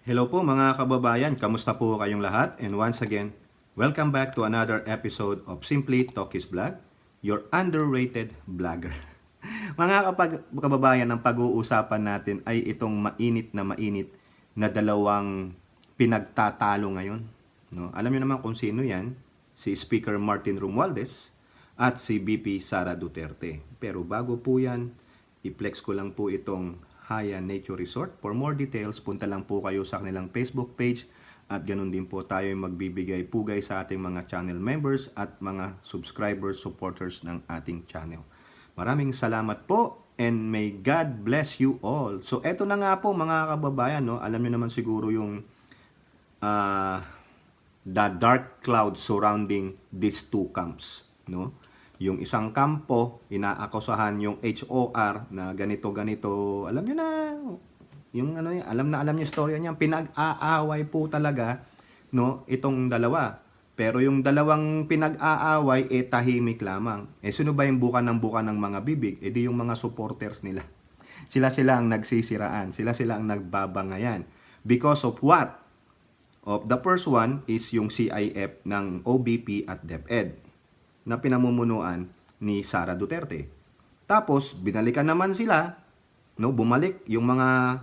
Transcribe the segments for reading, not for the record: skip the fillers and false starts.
Hello po mga kababayan, kamusta po kayong lahat? And once again, welcome back to another episode of Simply Talkies Vlog, your underrated vlogger. Mga kababayan, ang pag-uusapan natin ay itong mainit na dalawang pinagtatalo ngayon. No? Alam niyo naman kung sino yan, si Speaker Martin Romualdez at si VP Sara Duterte. Pero bago po yan, i-flex ko lang po itong Haya Nature Resort. For more details, punta lang po kayo sa kanilang Facebook page at ganun din po tayo magbibigay pugay sa ating mga channel members at mga subscribers, supporters ng ating channel. Maraming salamat po and may God bless you all. So eto na nga po mga kababayan, no? Alam niyo naman siguro yung the dark cloud surrounding these two camps, no? Yung isang kampo, inaakusahan yung HOR na ganito, alam nyo na, yung ano, alam niyo storya niya, pinag-aaway po talaga, no, itong dalawa. Pero yung dalawang pinag-aaway, tahimik lamang. Sino ba yung buka ng mga bibig? Di yung mga supporters nila. Sila ang nagsisiraan, sila ang nagbabangayan. Because of what? Of the first one is yung CIF ng OBP at DepEd na pinamumunuan ni Sara Duterte. Tapos, binalikan naman sila, no, bumalik yung mga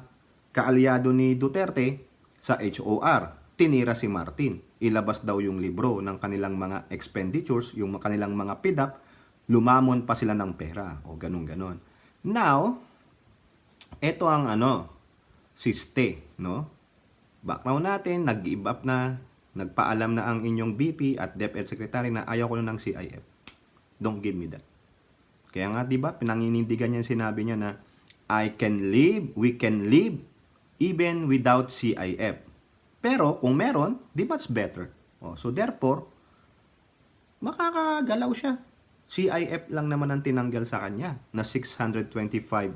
kaalyado ni Duterte sa HOR. Tinira si Martin. Ilabas daw yung libro ng kanilang mga expenditures, yung kanilang mga PIDAP, lumamon pa sila ng pera. O ganun. Now, eto ang siste, no? Background natin, nag-give up na, nagpaalam na ang inyong VP at DepEd Secretary na ayaw ko na ng CIF. Don't give me that. Kaya nga, di ba, pinanginindigan niya, sinabi niya na we can live even without CIF. Pero kung meron, di ba it's better? So therefore, makakagalaw siya. CIF lang naman ang tinanggal sa kanya na 625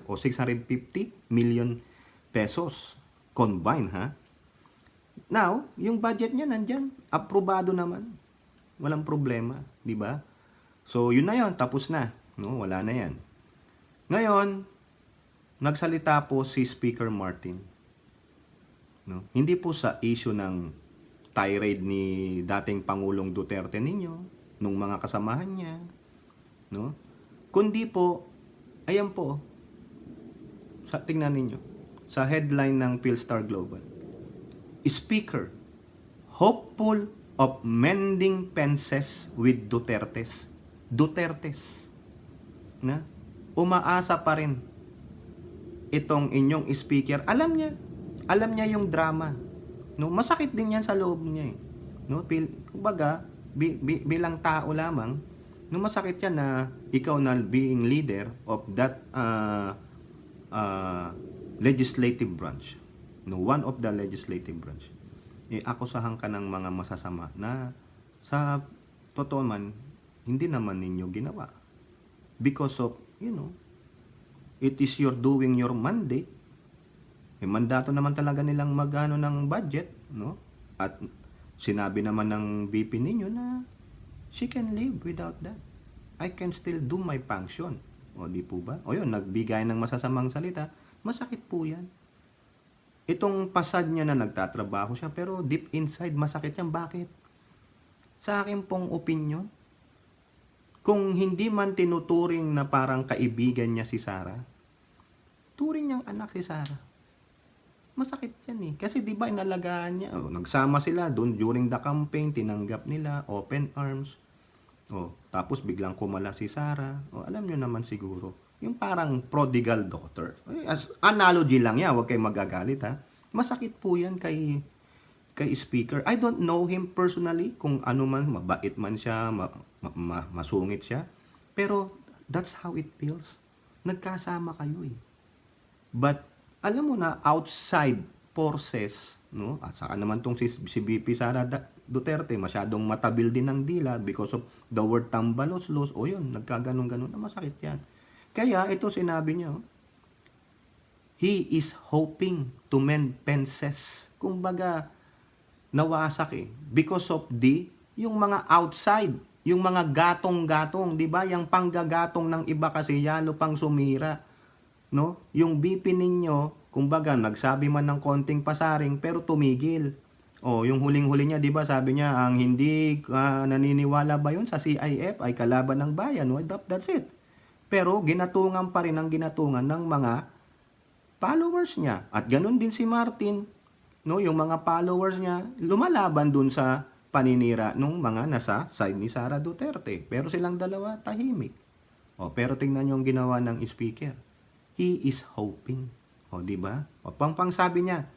o 650 million pesos combined, ha? Now, yung budget niya nandyan, aprobado naman. Walang problema, di ba? So, yun na yun, tapos na. No, wala na yan. Ngayon, nagsalita po si Speaker Martin. No? Hindi po sa issue ng tirade ni dating Pangulong Duterte ninyo, nung mga kasamahan niya, no? Kundi po, ayan po, tingnan ninyo, sa headline ng Philstar Global, Speaker, hopeful of mending fences with Dutertes. Na? Umaasa pa rin itong inyong speaker. Alam niya yung drama. No? Masakit din yan sa loob niya. No? Kumbaga, bilang tao lamang, no, masakit yan na ikaw na being leader of that legislative branch. No, one of the legislative branch, akusahan ka ng mga masasama na sa totoo man, hindi naman ninyo ginawa. Because of, it is your doing your mandate. Mandato naman talaga nilang magano ng budget, no? At sinabi naman ng VP ninyo na she can live without that. I can still do my function. O di po ba? O yun, nagbigay ng masasamang salita, masakit po yan. Itong pasad niya na nagtatrabaho siya, pero deep inside, masakit yan. Bakit? Sa akin pong opinion, kung hindi man tinuturing na parang kaibigan niya si Sara, turing niyang anak si Sara. Masakit yan eh. Kasi di ba inalagaan niya, nagsama sila doon during the campaign, tinanggap nila, open arms. Tapos biglang kumala si Sara. Alam niyo naman siguro. Yung parang prodigal daughter. As analogy lang yan, huwag kayong magagalit, ha. Masakit po yan kay speaker. I don't know him personally, kung ano man, mabait man siya, masungit siya. Pero that's how it feels. Nagkasama kayo eh. But alam mo na, outside forces, no? At saka naman tong si VP Sara Duterte, masyadong matabil din ng dila because of the word tambalos-los. O yun, nagkaganon-ganon na, masakit yan. Kaya ito sinabi niya, he is hoping to mend fences. Kumbaga, nawasak eh. Because of yung mga outside, yung mga gatong-gatong, di ba? Yung panggagatong ng iba kasi yalo pang sumira. No? Yung BP ninyo, Kumbaga, nagsabi man ng konting pasaring pero tumigil. O, yung huling-huli niya, di ba, sabi niya, ang hindi naniniwala ba yun sa CIF ay kalaban ng bayan? Well, that's it. Pero ginatungan pa rin ang ginatungan ng mga followers niya. At ganun din si Martin, no, yung mga followers niya, lumalaban dun sa paninira nung mga nasa side ni Sara Duterte. Pero silang dalawa, tahimik. O, pero tingnan niyo yung ginawa ng speaker. He is hoping. O, di ba? O, pang sabi niya,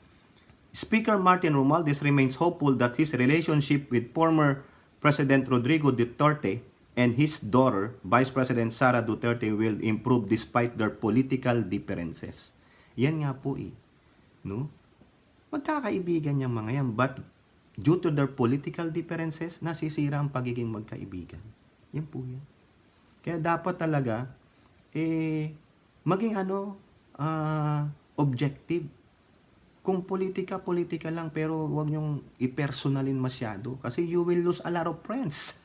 Speaker Martin Romualdez remains hopeful that his relationship with former President Rodrigo Duterte and his daughter, Vice President Sara Duterte, will improve despite their political differences. Yan nga po no? Magkakaibigan yung mga yan, but due to their political differences, nasisira ang pagiging magkaibigan. Yan po yan. Kaya dapat talaga, maging objective. Kung politika lang, pero huwag nyong i-personalin masyado. Kasi you will lose a lot of friends.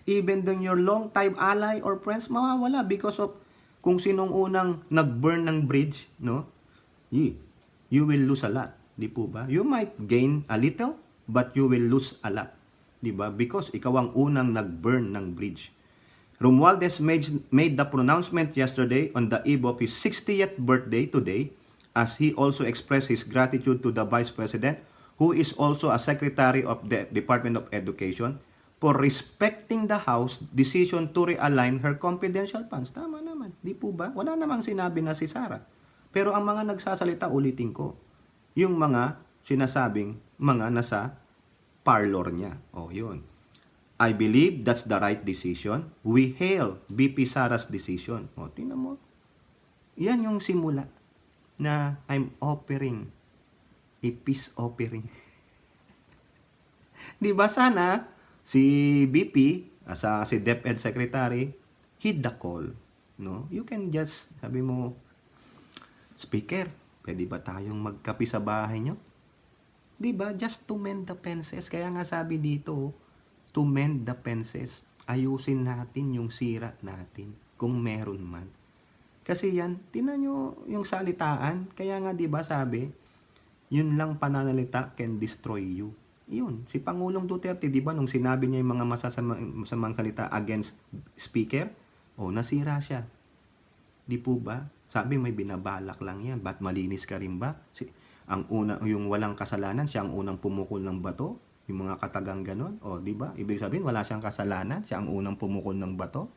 Even then your long-time ally or friends, mawawala because of kung sinong unang nag-burn ng bridge, no? You will lose a lot. Di po ba? You might gain a little, but you will lose a lot. Di ba? Because ikaw ang unang nag-burn ng bridge. Romualdez made the pronouncement yesterday on the eve of his 60th birthday today, as he also expressed his gratitude to the Vice President, who is also a Secretary of the Department of Education, for respecting the House decision to realign her confidential funds. Tama naman, di po ba? Wala namang sinabi na si Sara. Pero ang mga nagsasalita, ulitin ko, yung mga sinasabing mga nasa parlor niya. O, yun. I believe that's the right decision. We hail VP Sara's decision. O, tingnan mo. Yan yung simula na I'm offering a peace offering. Di ba sana si VP, si DepEd Secretary, heed the call. No? You can just, sabi mo, Speaker, pwede ba tayong magkapi sa bahay nyo? Di ba? Just to mend the fences. Kaya nga sabi dito, to mend the fences. Ayusin natin yung sira natin, kung meron man. Kasi yan, tinan nyo yung salitaan. Kaya nga, di ba sabi, yun lang pananalita can destroy you. Yun, si Pangulong Duterte, di ba, nung sinabi niya yung mga masasamang salita against speaker, nasira siya. Di po ba? Sabi, may binabalak lang yan. Ba't malinis ka rin ba? Yung walang kasalanan, siya ang unang pumukol ng bato. Yung mga katagang ganon. Di ba? Ibig sabihin, wala siyang kasalanan. Siya ang unang pumukol ng bato.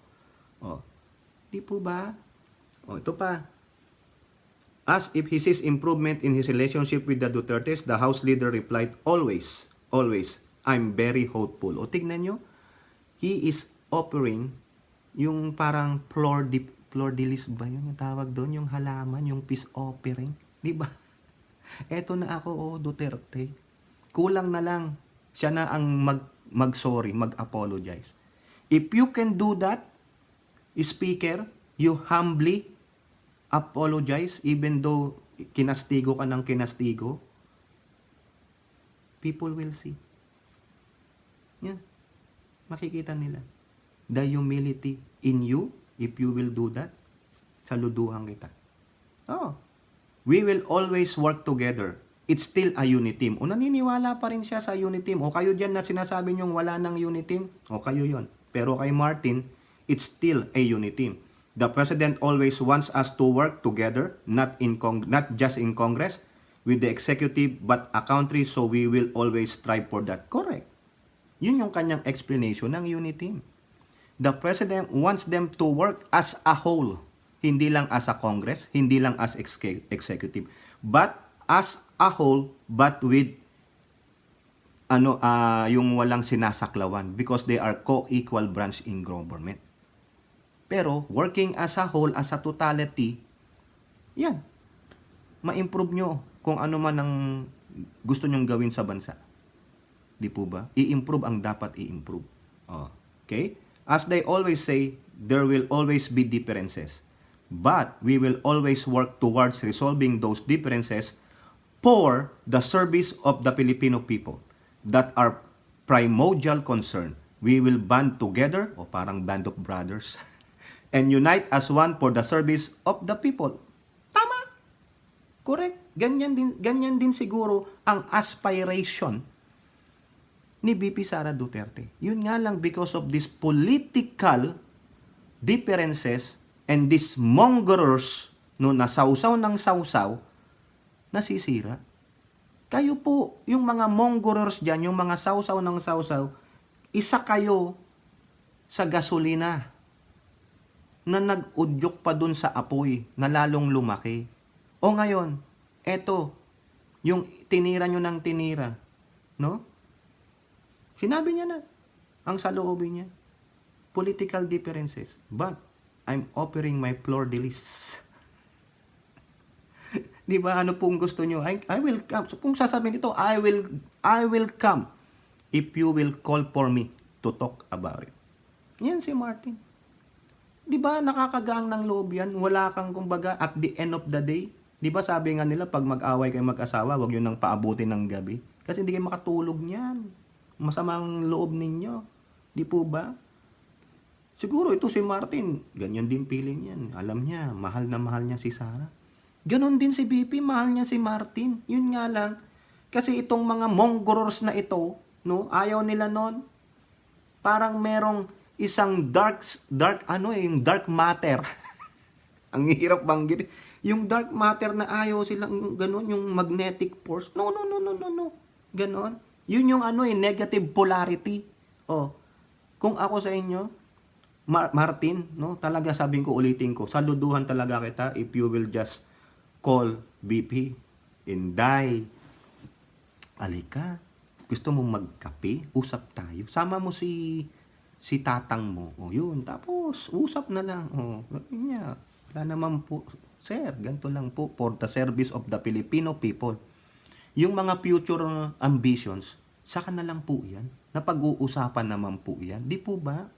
Di po ba? Ito pa. As if he sees improvement in his relationship with the Dutertes, the House leader replied, always, I'm very hopeful. Tignan nyo, he is offering yung parang flor de lis ba yun? Yung tawag doon, yung halaman, yung peace offering. Di ba? Eto na ako, Duterte. Kulang na lang. Siya na ang mag-sorry, mag-apologize. If you can do that, Speaker, you humbly apologize even though kinastigo ka ng kinastigo, people will see. Yan. Makikita nila. The humility in you, if you will do that, saluduhan kita. We will always work together. It's still a unit team. Naniniwala pa rin siya sa unit team. Kayo dyan na sinasabi niyong wala ng unit team, kayo yon. Pero kay Martin, it's still a unit team. The President always wants us to work together, not just in Congress, with the executive, but a country, so we will always strive for that. Correct. Yun yung kanyang explanation ng unit team. The President wants them to work as a whole, hindi lang as a Congress, hindi lang as executive, but as a whole, but with yung walang sinasaklawan, because they are co-equal branch in government. Pero, working as a whole, as a totality, yan. Ma-improve nyo kung ano man ang gusto nyong gawin sa bansa. Di po ba? I-improve ang dapat i-improve. Okay? As they always say, there will always be differences. But, we will always work towards resolving those differences for the service of the Filipino people that are primordial concern. We will band together, parang band of brothers, and unite as one for the service of the people. Tama! Correct. Ganyan din siguro ang aspiration ni VP Sara Duterte. Yun nga lang, because of this political differences and these mongerers, no, na sausaw ng sausaw, nasisira. Kayo po, yung mga mongerers dyan, yung mga sausaw ng sausaw, isa kayo sa gasolina na nag-udyok pa dun sa apoy na lalong lumaki. O ngayon, eto, yung tinira nyo ng tinira, no? Sinabi niya na ang saloobin niya. Political differences. But, I'm offering my fleur de lis. Di ba? Ano pong gusto nyo? I will come. So, kung sasabihin ito, I will come if you will call for me to talk about it. Yan si Martin. Di ba? Nakakagaan ng loob yan. Wala kang, kumbaga, at the end of the day. Di ba sabi nga nila, pag mag-away kayo mag-asawa, huwag yun nang paabutin ng gabi. Kasi hindi kayo makatulog niyan. Masamang loob ninyo. Di po ba? Siguro ito si Martin, ganyan din feeling yan. Alam niya, mahal na mahal niya si Sara. Ganon din si BP, mahal niya si Martin. Yun nga lang, kasi itong mga mongrors na ito, no, ayaw nila nun. Parang merong isang yung dark matter. Ang hirap banggit. Yung dark matter na ayaw silang ganon, yung magnetic force. No. Ganon. Yun yung negative polarity. Kung ako sa inyo, Martin, no, talaga sabihin ko, ulitin ko, saluduhan talaga kita if you will just call BP and die. Alika, gusto mo magkape? Usap tayo. Sama mo si tatang mo. Yun. Tapos, usap na lang. Yun niya. Wala naman po. Sir, ganito lang po for the service of the Filipino people. Yung mga future ambitions, saka na lang po yan. Napag-uusapan naman po yan. Di po ba?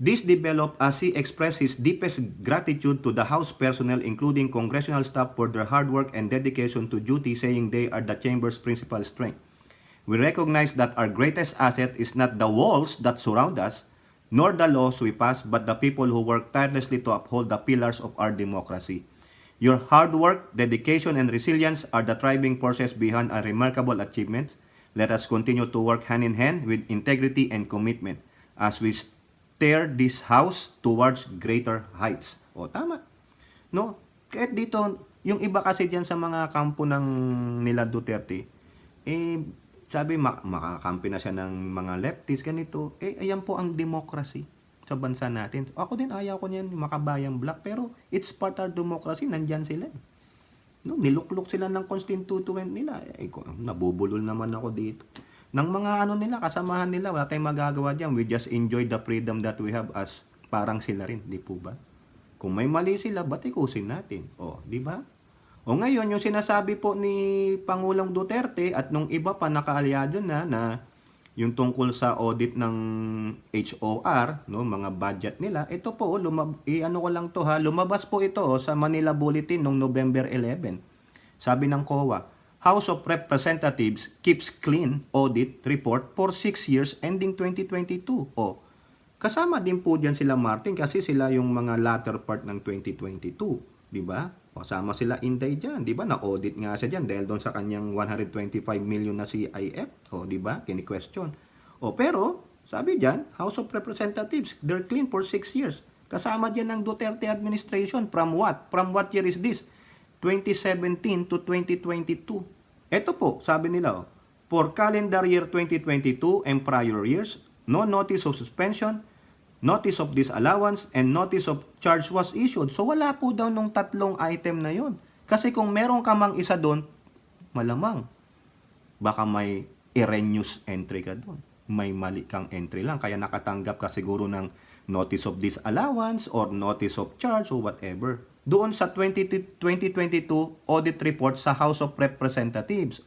This developed as he expressed his deepest gratitude to the House personnel, including congressional staff, for their hard work and dedication to duty, saying they are the Chamber's principal strength. We recognize that our greatest asset is not the walls that surround us, nor the laws we pass, but the people who work tirelessly to uphold the pillars of our democracy. Your hard work, dedication, and resilience are the driving forces behind our remarkable achievements. Let us continue to work hand in hand with integrity and commitment as we steer this house towards greater heights. Tama. No? Kahit dito, yung iba kasi dyan sa mga kampo ng nila Duterte, sabi, makakampi na siya ng mga leftists, ganito. Ayan po ang democracy sa bansa natin. Ako din, ayaw ko niyan, makabayang black, pero it's part of democracy, nandyan sila. No, niluklok sila ng constituent nila. Nabubulol naman ako dito. Ng mga nila, kasamahan nila, wala tayong magagawa dyan. We just enjoy the freedom that we have as parang sila rin, di po ba? Kung may mali sila, batikusin natin. Di ba? Ngayon, yung sinasabi po ni Pangulong Duterte at nung iba pa nakaalyado na yung tungkol sa audit ng HOR, no, mga budget nila, ito po, lumabas po ito sa Manila Bulletin noong November 11. Sabi ng COA, House of Representatives keeps clean audit report for 6 years ending 2022. Kasama din po diyan sila Martin kasi sila yung mga latter part ng 2022, di ba? Sama sila Inday diyan, di ba? Na-audit nga siya diyan dahil doon sa kanyang 125 million na CIF, di ba? Kini-question. Pero sabi diyan, House of Representatives, they're clean for 6 years. Kasama diyan ng Duterte administration from what? From what year is this? 2017 to 2022. Ito po, sabi nila, for calendar year 2022 and prior years, no notice of suspension, notice of disallowance, and notice of charge was issued. So wala po daw nung tatlong item na yon. Kasi kung meron ka mang isa doon, malamang, baka may erroneous entry ka doon. May mali kang entry lang, kaya nakatanggap ka siguro ng notice of disallowance or notice of charge or whatever. Doon sa 2022 audit report sa House of Representatives,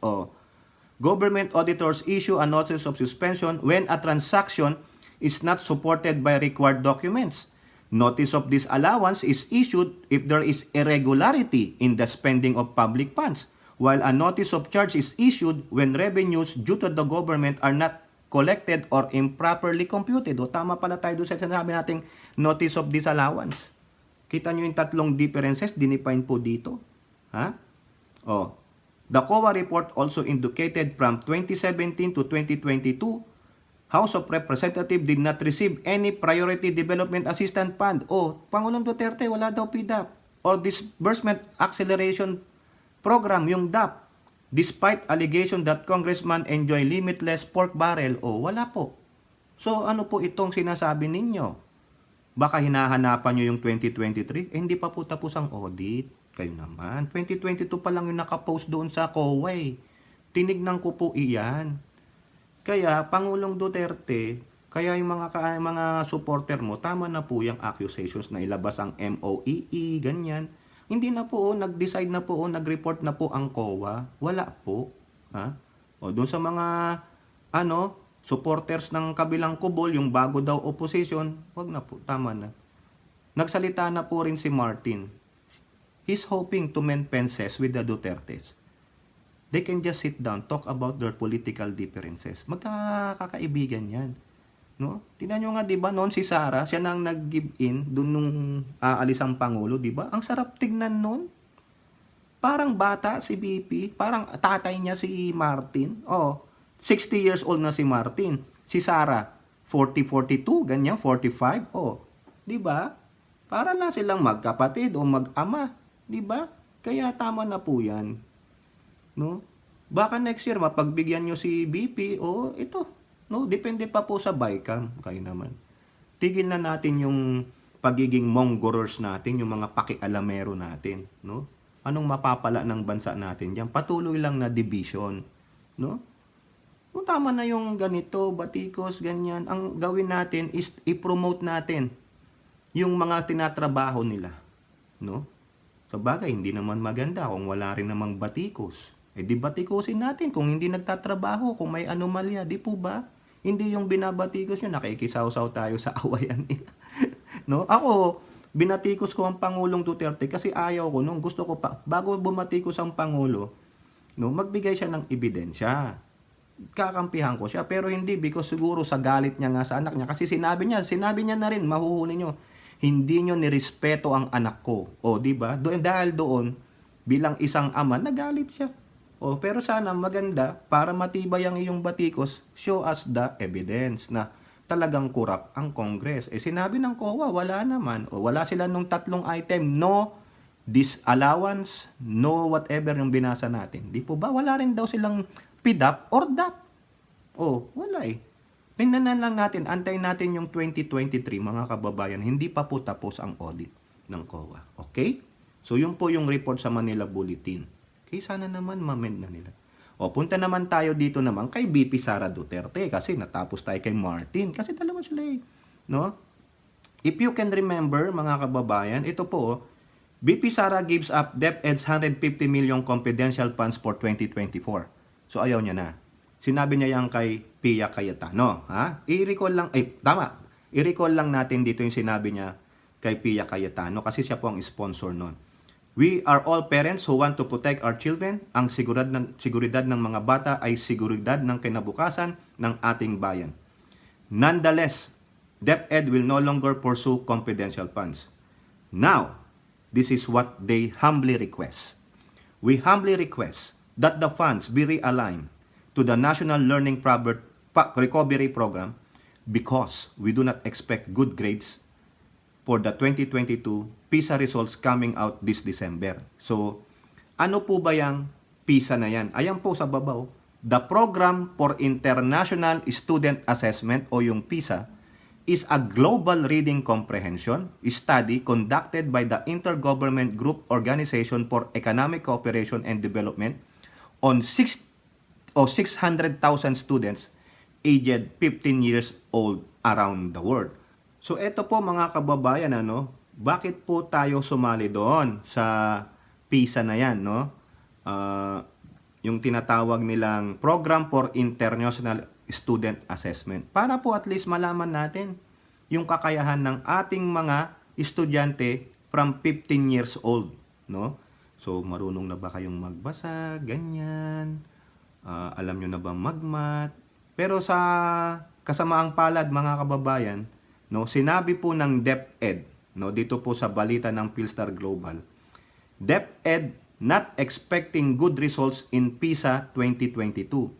government auditors issue a notice of suspension when a transaction is not supported by required documents. Notice of disallowance is issued if there is irregularity in the spending of public funds, while a notice of charge is issued when revenues due to the government are not collected or improperly computed. Tama pala tayo doon sa sinasabi nating notice of disallowance. Kita nyo yung tatlong differences, dinefine po dito. Ha? Oh. The COA report also indicated from 2017 to 2022, House of Representatives did not receive any Priority Development Assistance Fund. Oh, Pangulong Duterte, wala daw PDAP. Or Disbursement Acceleration Program, yung DAP. Despite allegation that congressman enjoy limitless pork barrel. Oh, wala po. So, ano po itong sinasabi ninyo? Baka hinahanapan nyo yung 2023? Hindi pa po tapos ang audit. Kayo naman. 2022 pa lang yung nakapost doon sa COA. Tinignan ko po iyan. Kaya, Pangulong Duterte, kaya yung mga supporter mo, tama na po yung accusations na ilabas ang MOEE, ganyan. Hindi na po, nag-decide na po, nag-report na po ang COA. Wala po. Ha? O, doon sa mga, supporters ng kabilang kubol, yung bago daw opposition, wag na po, tama na. Nagsalita na po rin si Martin. He's hoping to mend fences with the Dutertes. They can just sit down, talk about their political differences. Magkakaibigan yan. No? Tingnan nyo nga, di ba, noon si Sara, siya nang nag-give in doon nung aalis ang Pangulo, di ba? Ang sarap tignan noon. Parang bata si BP, parang tatay niya si Martin. Oh, 60 years old na si Martin. Si Sara, 40-42, ganyan, 45. Oh, di ba? Para lang silang magkapatid o mag-ama, di ba? Kaya tama na po 'yan. No? Baka next year mapagbigyan nyo si BP o ito. No, depende pa po sa BICAM, kayo naman. Tigil na natin yung pagiging mongorers natin, yung mga pakialamero natin, no? Anong mapapala ng bansa natin diyan? Patuloy lang na division, no? Kung tama na yung ganito, batikos, ganyan, ang gawin natin is i-promote natin yung mga tinatrabaho nila, no? Sa bagay, hindi naman maganda kung wala rin namang batikos. Eh di batikusin natin kung hindi nagtatrabaho, kung may anomalya, di po ba? Hindi yung binabatikos nyo, nakikisaw-saw tayo sa awayan nila. No? Ako, binatikos ko ang Pangulong Duterte kasi ayaw ko nung gusto ko pa, bago bumatikos ang Pangulo, no, magbigay siya ng ebidensya. Kakampihan ko siya, pero hindi because siguro sa galit niya nga sa anak niya. Kasi sinabi niya na rin, mahuhuli nyo, hindi nyo nirespeto ang anak ko. O, di ba? Dahil doon, bilang isang ama, nagalit siya. O, pero sana maganda, para matibay ang iyong batikos, show us the evidence na talagang kurap ang Congress. Eh, sinabi ng COA, wala naman. O, wala sila nung tatlong item, no disallowance, no whatever yung binasa natin. Di po ba? Wala rin daw silang PDAP or DAP. O, wala eh. Tingnan na lang natin, antayin natin yung 2023, mga kababayan, hindi pa po tapos ang audit ng COA. Okay? So, yun po yung report sa Manila Bulletin. Okay, sana naman ma-mend na nila. O, punta naman tayo dito naman kay BP Sara Duterte kasi natapos tayo kay Martin kasi dalawa sila eh. No? If you can remember, mga kababayan, ito po, BP Sara gives up DepEd's 150 million confidential funds for 2024. So, ayaw niya na. Sinabi niya yan kay Pia Cayetano. Ha? I-recall lang natin dito yung sinabi niya kay Pia Cayetano kasi siya po ang sponsor nun. We are all parents who want to protect our children. Ang seguridad ng mga bata ay seguridad ng kinabukasan ng ating bayan. Nonetheless, DepEd will no longer pursue confidential funds. Now, this is what they humbly request. We humbly request that the funds be realigned to the National Learning Recovery Program because we do not expect good grades for the 2022 PISA results coming out this December. So, ano po ba yung PISA na yan? Ayan po sa babaw, the Program for International Student Assessment o yung PISA is a global reading comprehension study conducted by the Intergovernment Group Organization for Economic Cooperation and Development on 600,000 students aged 15 years old around the world. So eto po mga kababayan, bakit po tayo sumali doon sa PISA na yan, no? Yung tinatawag nilang Program for International Student Assessment. Para po at least malaman natin yung kakayahan ng ating mga estudyante from 15 years old, no? So marunong na ba kayong magbasa, ganyan? Alam nyo na ba magmat? Pero sa kasamaang palad mga kababayan, no, sinabi po ng DepEd, no, dito po sa balita ng Philstar Global, DepEd not expecting good results in PISA 2022.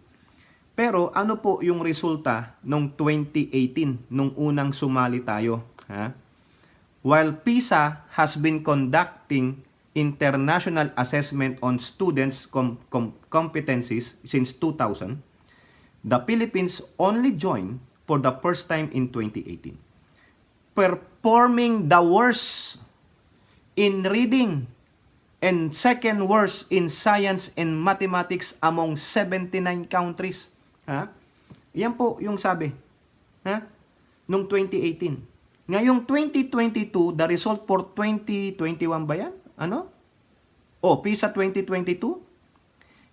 Pero ano po yung resulta nung 2018, nung unang sumali tayo? Ha? While PISA has been conducting international assessment on students' competencies since 2000, the Philippines only joined for the first time in 2018. Performing the worst in reading and second worst in science and mathematics among 79 countries. Ha? Yan po yung sabi. Ha? Nung 2018. Ngayong 2022, the result for 2021 ba yan? Ano? PISA 2022?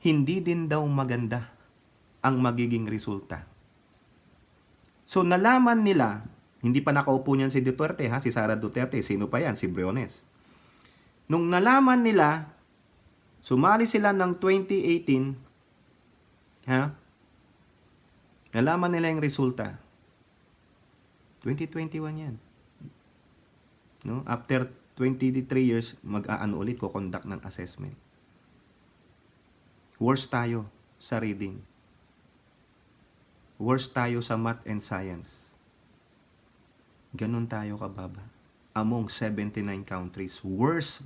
Hindi din daw maganda ang magiging resulta. So nalaman nila, hindi pa nakaupo niyan si Duterte, ha? Si Sara Duterte, sino pa yan? Si Briones. Nung nalaman nila, sumali sila ng 2018, ha? Nalaman nila yung resulta. 2021 yan. No? After 23 years, mag-aano ulit, ko-conduct ng assessment. Worst tayo sa reading. Worst tayo sa math and science. Ganon tayo kababa. Among 79 countries. Worse.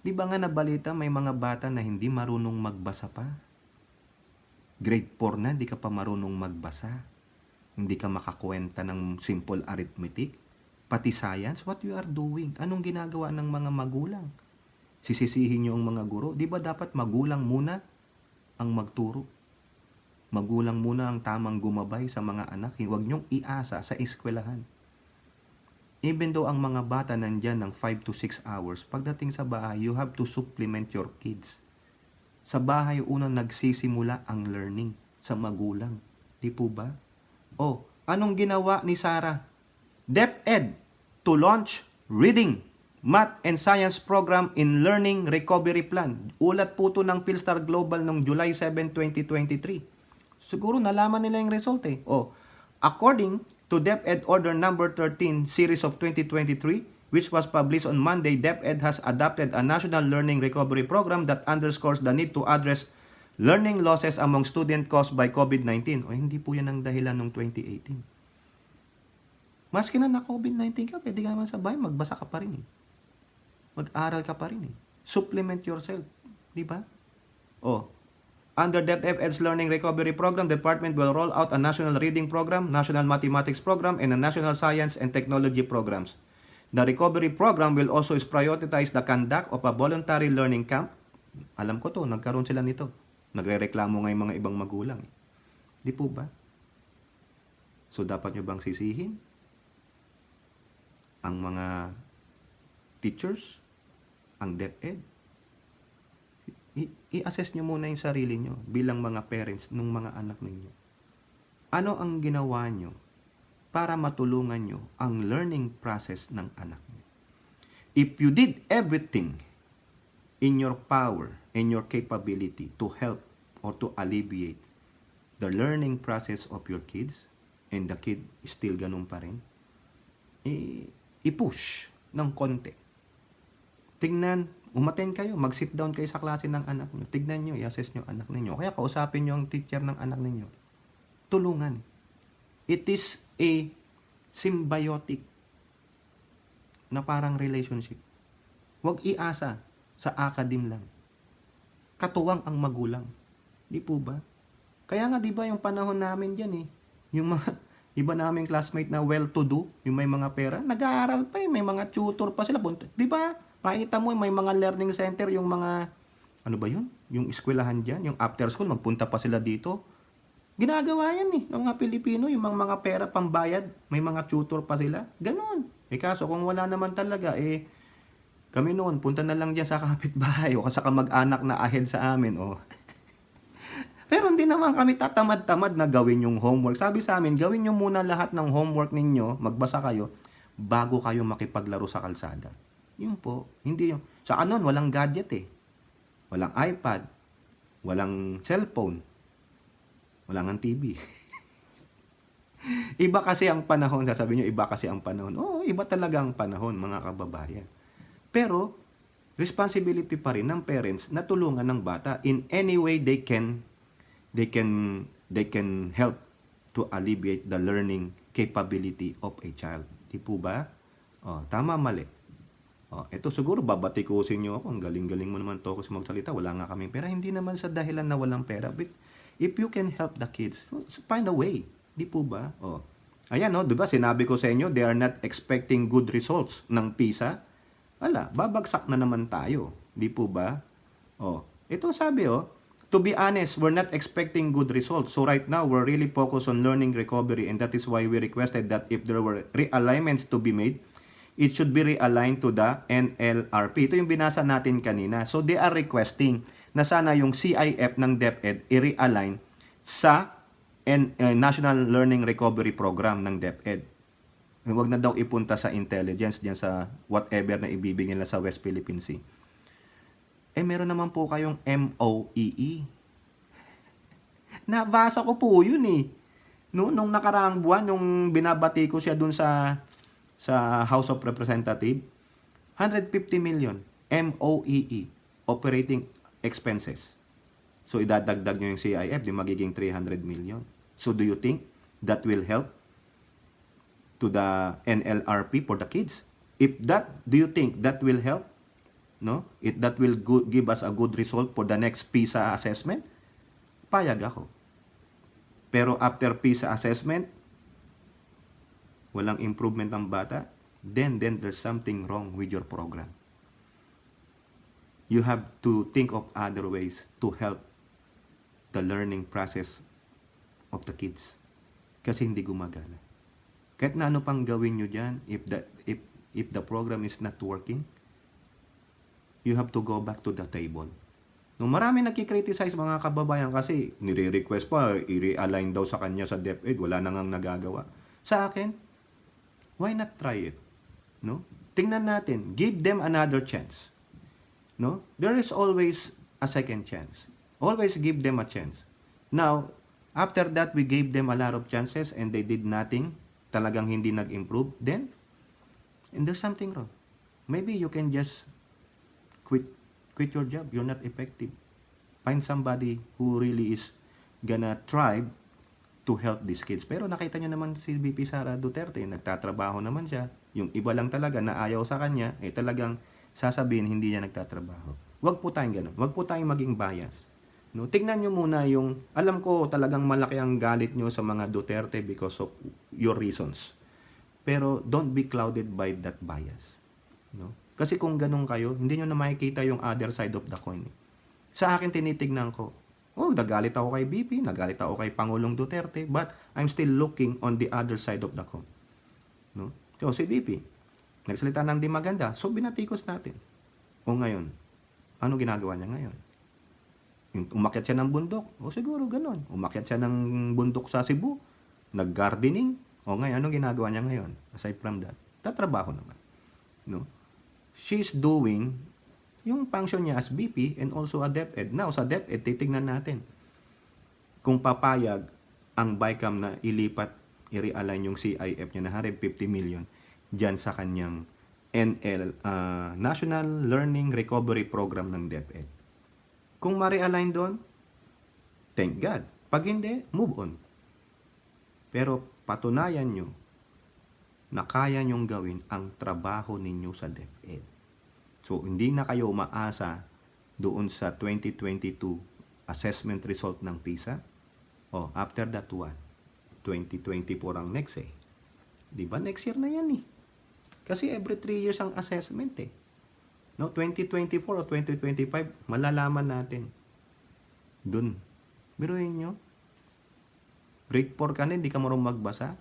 Di ba nga nabalita may mga bata na hindi marunong magbasa pa? Grade 4 na, di ka pa marunong magbasa. Hindi ka makakwenta ng simple arithmetic. Pati science, what you are doing? Anong ginagawa ng mga magulang? Sisisihin nyo ang mga guro? Di ba dapat magulang muna ang magturo? Magulang muna ang tamang gumabay sa mga anak. Huwag nyong iasa sa eskwelahan. Even though ang mga bata nandyan ng 5 to 6 hours, pagdating sa bahay, you have to supplement your kids. Sa bahay, unang nagsisimula ang learning sa magulang. Di po ba? Anong ginawa ni Sara? DepEd to launch reading, math and science program in learning recovery plan. Ulat po to ng Philstar Global noong July 7, 2023. Siguro nalaman nila yung result eh. According to DepEd Order Number 13 Series of 2023, which was published on Monday, DepEd has adopted a national learning recovery program that underscores the need to address learning losses among students caused by COVID-19. Hindi po yan ang dahilan ng 2018. Maski na COVID-19 ka, pwede ka naman sa bahay, magbasa ka pa rin eh. Mag-aral ka pa rin eh. Supplement yourself. Di ba? Under DepEd's Learning Recovery Program, the department will roll out a national reading program, national mathematics program, and a national science and technology programs. The recovery program will also prioritize the conduct of a voluntary learning camp. Alam ko to, nagkaroon sila nito. Nagre-reklamo nga yung mga ibang magulang. Di po ba? So, dapat nyo bang sisihin ang mga teachers, ang DepEd? I-assess nyo muna yung sarili nyo bilang mga parents ng mga anak ninyo. Ano ang ginawa nyo para matulungan nyo ang learning process ng anak nyo? If you did everything in your power and your capability to help or to alleviate the learning process of your kids, and the kid still ganun pa rin, i-push ng konti. Tingnan, umattend kayo, mag-sit down kayo sa klase ng anak nyo. Tignan nyo, i-assess nyo anak ninyo. Kaya kausapin nyo ang teacher ng anak ninyo. Tulungan. It is a symbiotic na parang relationship. Huwag iasa sa academe lang. Katuwang ang magulang. Di po ba? Kaya nga, di ba, yung panahon namin dyan yung mga iba naming classmate na well-to-do, yung may mga pera, nag-aaral pa may mga tutor pa sila. Di ba? Makita mo, may mga learning center, yung mga, ano ba yun? Yung eskwelahan dyan, yung after school, magpunta pa sila dito. Ginagawa yan ng mga Pilipino, yung mga pera pambayad, may mga tutor pa sila. Ganon. Kaso kung wala naman talaga, kami noon, punta na lang dyan sa kapitbahay o sa kamag-anak na ahead sa amin. Pero hindi naman kami tatamad-tamad na gawin yung homework. Sabi sa amin, gawin nyo muna lahat ng homework ninyo, magbasa kayo, bago kayo makipaglaro sa kalsada. Yun po, hindi yung... Sa anon, walang gadget Walang iPad, walang cellphone, walang ang TV. Iba kasi ang panahon, sasabihin nyo, iba kasi ang panahon. Iba talaga ang panahon, mga kababayan. Pero, responsibility pa rin ng parents na tulungan ng bata in any way they can help to alleviate the learning capability of a child. Di po ba? Tama, mali. Ito siguro babatikusin niyo ako. Ang galing-galing mo naman to kasi magsalita. Wala nga kaming pera. Hindi naman sa dahilan na walang pera. But if you can help the kids, find a way. Di po ba? Ayan, di ba? Sinabi ko sa inyo, they are not expecting good results ng PISA. Babagsak na naman tayo. Di po ba? Ito sabi, to be honest, we're not expecting good results. So right now, we're really focused on learning recovery, and that is why we requested that if there were realignments to be made, it should be realigned to the NLRP. Ito yung binasa natin kanina. So they are requesting na sana yung CIF ng DepEd i-realign sa National Learning Recovery Program ng DepEd. Huwag na daw ipunta sa intelligence, diyan sa whatever na ibibigay nila sa West Philippine Sea. Meron naman po kayong MOEE. Nabasa ko po yun nung nakaraang buwan, nung binabati ko siya dun sa House of Representatives, 150 million MOEE, operating expenses. So idadagdag nyo yung CIF, di magiging 300 million. So do you think that will help to the NLRP for the kids? Do you think that will help? No? That will give us a good result for the next PISA assessment? Payag ako. Pero after PISA assessment, walang improvement ang bata, then there's something wrong with your program. You have to think of other ways to help the learning process of the kids. Kasi hindi gumagana. Kahit na ano pang gawin nyo dyan, if the program is not working, you have to go back to the table. Nung marami nagkikriticize mga kababayan kasi nire-request pa, i-realign daw sa kanya sa DepEd, wala na ngang nagagawa. Sa akin, why not try it? No? Tingnan natin, give them another chance. No? There is always a second chance. Always give them a chance. Now, after that, we gave them a lot of chances and they did nothing, talagang hindi nag-improve, then, and there's something wrong. Maybe you can just quit your job. You're not effective. Find somebody who really is gonna try to help these kids. Pero nakita nyo naman si VP Sara Duterte, nagtatrabaho naman siya. Yung iba lang talaga na ayaw sa kanya, talagang sasabihin hindi niya nagtatrabaho. Huwag po tayong ganun. Huwag po tayong maging bias. No, tingnan nyo muna yung, alam ko talagang malaki ang galit nyo sa mga Duterte because of your reasons. Pero don't be clouded by that bias. No? Kasi kung ganun kayo, hindi nyo na makikita yung other side of the coin. Sa akin tinitignan ko, nagalit ako kay BP, nagalit ako kay Pangulong Duterte, but I'm still looking on the other side of the coin. No? So si BP, nagsalita ng di maganda, so binatikos natin. Ngayon, ano ginagawa niya ngayon? Umakyat siya ng bundok. Siguro ganun. Umakyat siya ng bundok sa Cebu. Nag-gardening. Ngayon, anong ginagawa niya ngayon? Aside from that, tatrabaho naman. No? She's doing yung function niya as BP and also a DepEd. Now, sa DepEd, titignan natin kung papayag ang BICAM na i-realign yung CIF niya na 150 million dyan sa kanyang National Learning Recovery Program ng DepEd. Kung ma-realign doon, thank God. Pag hindi, move on. Pero patunayan nyo na kaya nyong gawin ang trabaho ninyo sa DepEd. So, hindi na kayo umaasa doon sa 2022 assessment result ng PISA. After that one, 2024 ang next Diba? Next year na yan Kasi every 3 years ang assessment No, 2024 o 2025, malalaman natin. Dun. Biruin nyo. Grade 4 ka na, hindi ka marunong magbasa.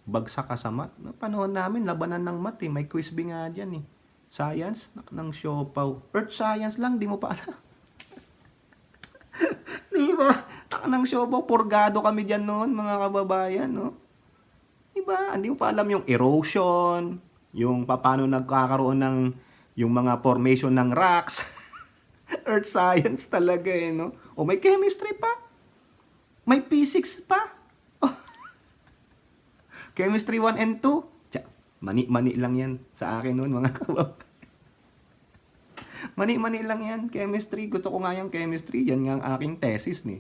Bagsak ka sa math. No, panahon namin, labanan ng math May quiz bee nga dyan Science, ng siopaw. Earth science lang, di mo pa alam. Di ba? Ng siopaw, purgado kami dyan noon, mga kababayan, no? Di ba? Hindi mo pa alam yung erosion, yung paano nagkakaroon ng yung mga formation ng rocks. Earth science talaga no? May chemistry pa. May physics pa. Chemistry 1 and 2. Mani-mani lang yan sa akin noon, mga kabab. Mani-mani lang yan, chemistry. Gusto ko nga yung chemistry. Yan nga ang aking thesis ni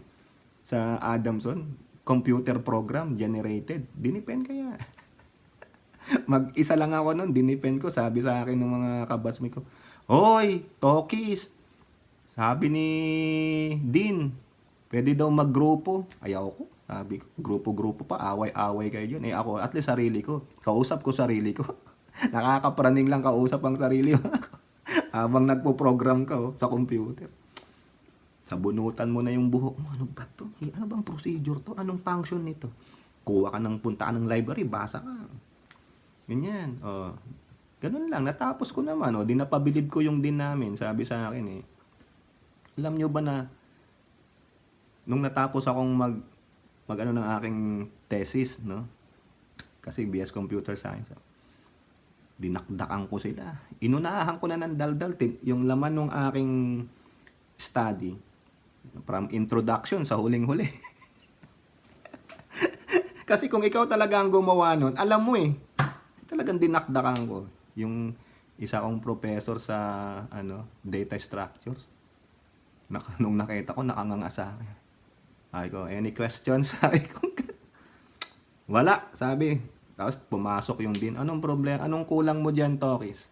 sa Adamson. Computer program generated. Dinipen kaya. Mag-isa lang ako nun, dinipen ko. Sabi sa akin ng mga kabatsmate ko, "Hoy, Tokis, sabi ni Dean, pwede daw maggrupo." Ayaw ko. Sabi ko, grupo-grupo pa, away-away kayo dyan. Ako, at least sarili ko. Kausap ko sarili ko. Nakakapraning lang kausap ang sarili mo. Habang nagpo-program ka sa computer. Sabunutan mo na yung buhok mo. Ano ba to? Ano bang procedure to? Anong function nito? Kuha ka ng puntaan ng library, basa ka. Ganyan. Ganun lang. Natapos ko naman. Di napabilib ko yung din namin. Sabi sa akin alam nyo ba na nung natapos akong mag-ano ng aking thesis, no? Kasi BS Computer Science. Dinakdakan ko sila. Inunahan ko na ng daldal. Yung laman ng aking study, from introduction sa huling-huli. Kasi kung ikaw talaga ang gumawa nun, alam mo talagang dinakdakan ko. Yung isa kong professor sa data structures, nung nakita ko, nakanganga sa akin. Sabi ko, any questions? Sabi ko, wala, sabi. Tapos pumasok yung din. Anong problema? Anong kulang mo dyan, Tokis?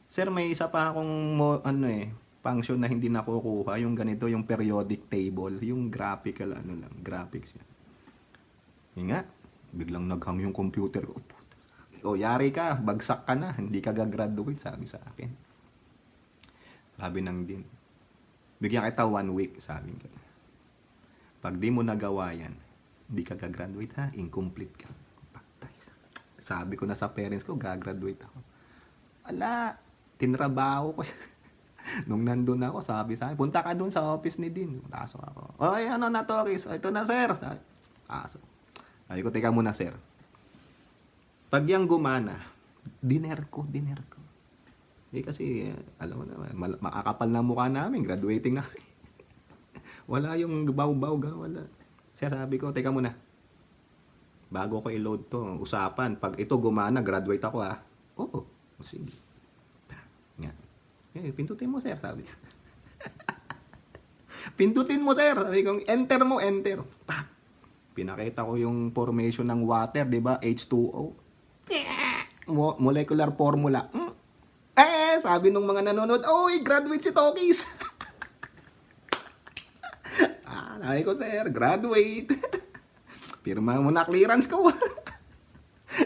Sir, may isa pa akong function na hindi nakukuha. Yung ganito, yung periodic table. Yung graphical, graphics yan. Yung nga, biglang naghang yung computer ko. Yari ka, bagsak ka na. Hindi ka gagraduate, sabi sa akin. Sabi ng din. Bigyan kita 1 week, sabi ko. Pag di mo nagawa yan, hindi ka gagraduate ha, incomplete ka. Sabi ko na sa parents ko, gagraduate ako. Ala, tinrabaho ko. Nung nandun ako, sabi sa akin, punta ka dun sa office ni Dean. Pasok ako. Oy, ano na to, Chris? Ito na, sir. Pasok. Sabi ko, teka muna, sir. Pag yung gumana, dinner ko. Kasi, alam mo naman, makakapal na mukha namin, graduating na. Wala yung baw-baw, wala. Sir, sabi ko, teka muna. Bago ko i-load to, usapan. Pag ito gumana, graduate ako Oo, sige. Nga. Pindutin mo, sir, sabi. Pindutin mo, sir. Sabi ko, enter mo, enter. Pinakita ko yung formation ng water, di ba? H2O. Molecular formula. Sabi nung mga nanonood, oy, graduate si Tokis. Sabi ko, sir, graduate. Pirma mo na clearance ko.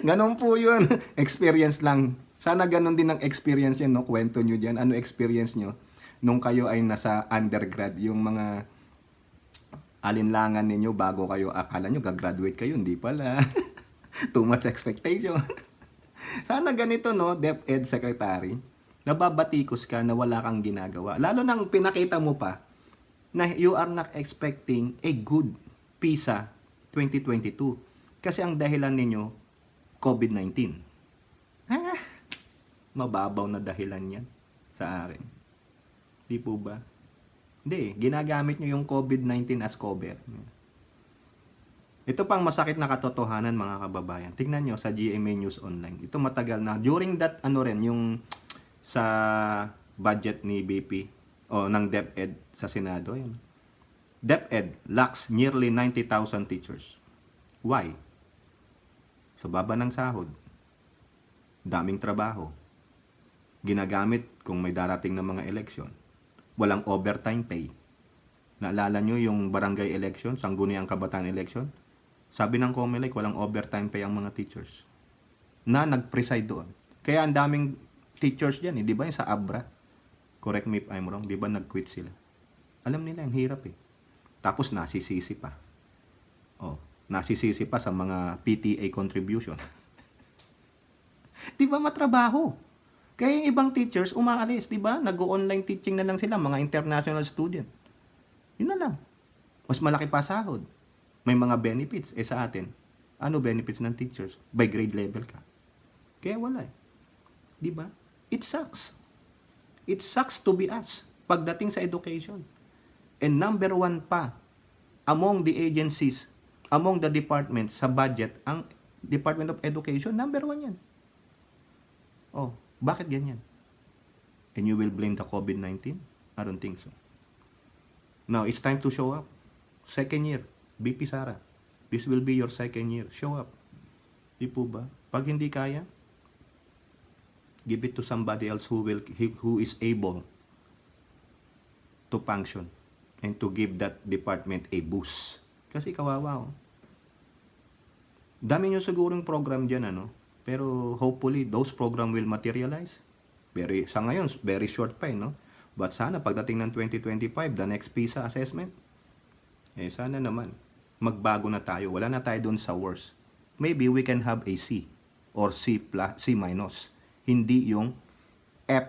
Ganon po yun. Experience lang. Sana ganon din ang experience nyo, no? Kwento nyo dyan. Ano experience nyo nung kayo ay nasa undergrad? Yung mga alinlangan ninyo bago kayo, akala nyo gagraduate kayo, hindi pala. Too much expectation. Sana ganito, no, DepEd Secretary, nababatikos ka na wala kang ginagawa. Lalo nang pinakita mo pa na you are not expecting a good PISA 2022. Kasi ang dahilan ninyo, COVID-19. Mababaw na dahilan yan sa akin. Di po ba? Hindi, ginagamit nyo yung COVID-19 as cover. Ito pang masakit na katotohanan, mga kababayan. Tingnan nyo sa GMA News Online. Ito matagal na. During that, yung sa budget ni BP o ng DepEd sa Senado, yun. DepEd lacks nearly 90,000 teachers. Why? Sa baba ng sahod. Daming trabaho. Ginagamit kung may darating na mga eleksyon. Walang overtime pay. Naalala nyo yung barangay election, Sangguniang Kabataan election? Sabi ng COMELEC, walang overtime pay ang mga teachers. Na nag-preside doon. Kaya ang daming teachers dyan, di ba yung sa Abra? Correct me if I'm wrong, di ba nag-quit sila? Alam nila, yung hirap Tapos nasisisi pa. Nasisisi pa sa mga PTA contribution. Di ba matrabaho? Kaya yung ibang teachers umaalis, di ba? Nag-online teaching na lang sila, mga international student. Yun na lang. Mas malaki pa sahod. May mga benefits. Sa atin, ano benefits ng teachers? By grade level ka. Kaya wala Di ba? It sucks. It sucks to be us pagdating sa education. And number 1 pa, among the agencies, among the departments sa budget, ang Department of Education, number 1 yan. Bakit ganyan? And you will blame the COVID-19? I don't think so. Now, it's time to show up. Second year, BP Sara. This will be your second year. Show up. Di po ba? Pag hindi kaya, give it to somebody else who is able to function and to give that department a boost. Kasi kawawa, oh. Dami nyo sigurong program dyan, ano? Pero hopefully, those program will materialize. Sa ngayon, very short pa, no? But sana, pagdating ng 2025, the next PISA assessment, sana naman, magbago na tayo. Wala na tayo doon sa worst. Maybe we can have a C or C+, C-. Hindi yung F.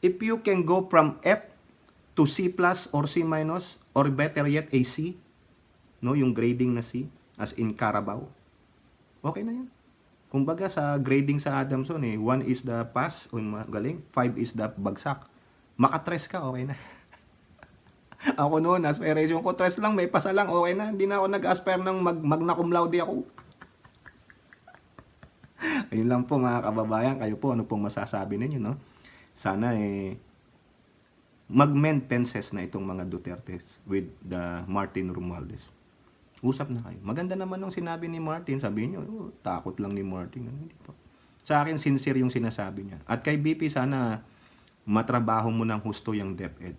If you can go from F to C+ or C- or better yet, a C, no, yung grading na C, as in Carabao, okay na yan. Kumbaga sa grading sa Adamson, 1 is the pass, galing, 5 is the bagsak. Maka-tres ka, okay na. Ako noon, aspiration ko, tres lang, may pasa lang, okay na. Hindi na ako nag-aspire ng magna cum laude ako. Ayun lang po mga kababayan, kayo po, ano pong masasabi ninyo, no? Sana mag-mend fences na itong mga Dutertes with the Martin Romualdez. Usap na kayo. Maganda naman nung sinabi ni Martin, sabi niyo, takot lang ni Martin. Hindi po. Sa akin, sincere yung sinasabi niya. At kay BP, sana matrabaho mo ng husto yung DepEd.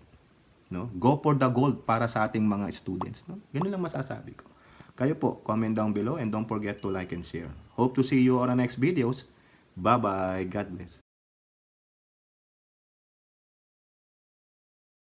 No? Go for the gold para sa ating mga students. No? Ganun lang masasabi ko. Kayo po, comment down below and don't forget to like and share. Hope to see you on the next videos. Bye-bye. God bless.